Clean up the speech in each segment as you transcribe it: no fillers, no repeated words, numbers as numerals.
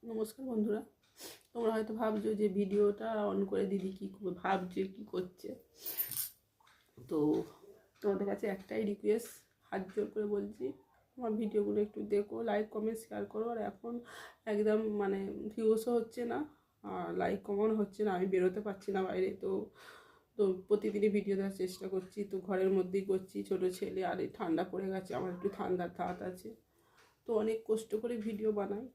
নমস্কার বন্ধুরা, তোমরা হয়তো ভাবছো যে ভিডিওটা অন করে দিদি কী ভাবছে কী করছে। তো তোমাদের কাছে একটাই রিকোয়েস্ট, হাত জোর করে বলছি, আমার ভিডিওগুলো একটু দেখো, লাইক কমেন্ট শেয়ার করো। আর এখন একদম ভিউসও হচ্ছে না, আর লাইক কমেন্ট হচ্ছে না, আমি বেরোতে পারছি না বাইরে। তো তো প্রতিদিনই ভিডিও দেওয়ার চেষ্টা করছি, তো ঘরের মধ্যেই করছি। ছোটো ছেলে, আর এই ঠান্ডা পড়ে গেছে, আমার একটু ঠান্ডার ধাত আছে, তো অনেক কষ্ট করে ভিডিও বানাই।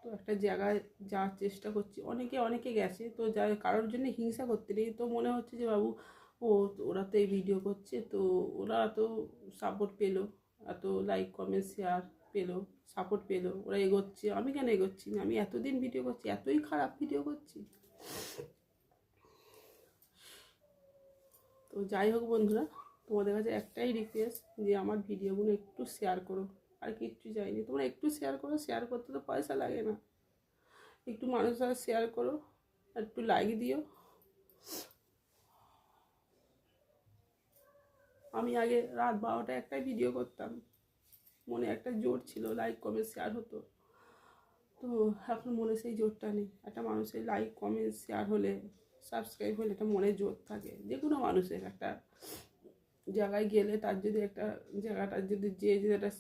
তো একটা জায়গায় যাওয়ার চেষ্টা করছি, অনেকে গেছে, তো যা কারোর জন্য হিংসা করতে নেই। তো মনে হচ্ছে যে বাবু, ওরা তো এই ভিডিও করছে, তো ওরা তো সাপোর্ট পেলো, এত লাইক কমেন্ট শেয়ার পেলো, সাপোর্ট পেলো, ওরা এগোচ্ছে, আমি কেন এগোচ্ছি না? আমি এতদিন ভিডিও করছি, এতই খারাপ ভিডিও করছি। তো যাই হোক বন্ধুরা, তোমাদের কাছে একটাই রিকোয়েস্ট যে আমার ভিডিওগুলো একটু শেয়ার করো, আর কিচ্ছু চাইনি। তোমরা একটু শেয়ার করো, শেয়ার করতে তো পয়সা লাগে না, একটু মানুষের সাথে শেয়ার করো, আর একটু লাইক দিও। আমি আগে রাত 12টায় একটাই ভিডিও করতাম, মনে একটা জোর ছিল, লাইক কমেন্ট শেয়ার হতো। তো এখন মনে সেই জোরটা নেই। একটা মানুষের লাইক কমেন্ট শেয়ার হলে, সাবস্ক্রাইব হলে একটা মনে জোর থাকে। যে কোনো মানুষের একটা জায়গায় গেলে, তার যদি একটা জায়গাটা যদি একটা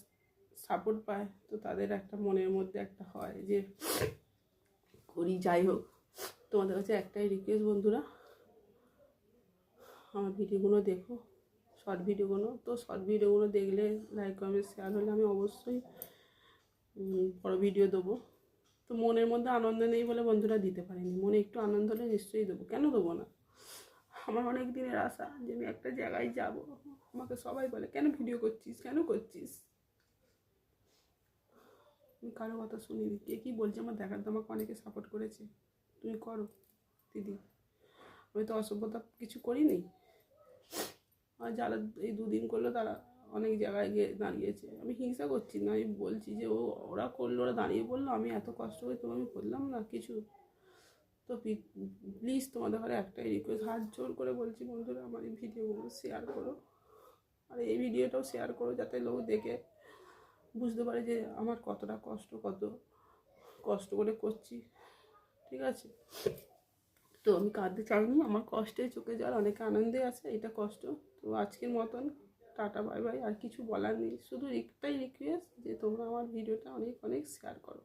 সাপোর্ট পায়, তো তাদের একটা মনের মধ্যে একটা হয় যে করি। যাই হোক, তোমাদের কাছে একটাই রিকোয়েস্ট বন্ধুরা, আমার ভিডিওগুলো দেখো, শর্ট ভিডিওগুলো। তো শর্ট ভিডিওগুলো দেখলে, লাইক কমেন্ট শেয়ার হলে আমি অবশ্যই বড় ভিডিও দেবো। তো মনের মধ্যে আনন্দ নেই বলে বন্ধুরা দিতে পারিনি, মনে একটু আনন্দ হলে নিশ্চয়ই দেবো, কেন দেবো না? আমার অনেক দিনের আশা যে আমি একটা জায়গায় যাব, আমাকে সবাই বলে কেন ভিডিও করছিস, কেন করছিস। আমি কারো কথা শুনিনি, কে কী বলছে আমার দেখার, তো আমাকে অনেকে সাপোর্ট করেছে, তুমি করো দিদি, আমি তো অসভ্যতা কিছু করিনি। আর যারা এই দুদিন করলো, তারা অনেক জায়গায় গিয়ে দাঁড়িয়েছে। আমি হিংসা করছি না, আমি বলছি যে ওরা করলো, ওরা দাঁড়িয়ে পড়লো, আমি এত কষ্ট করে, তো আমি করলাম না কিছু। তো প্লিজ তোমাদের ঘরে একটাই রিকোয়েস্ট, হাত জোর করে বলছি বন্ধুরা, আমার এই ভিডিওগুলো শেয়ার করো। আর এই ভিডিওটাও শেয়ার করো, যাতে লোক দেখে বুঝতে পারে যে আমার কতটা কষ্ট করে করছি। ঠিক আছে? তো আমি কাঁদতে চাইনি, আমার কষ্টে চোখে জল, অনেকে আনন্দে আছে, এটা কষ্ট। তো আজকের মতন টাটা, বাই বাই। আর কিছু বলার নেই, শুধু একটাই রিকোয়েস্ট যে তোমরা আমার ভিডিওটা অনেক শেয়ার করো।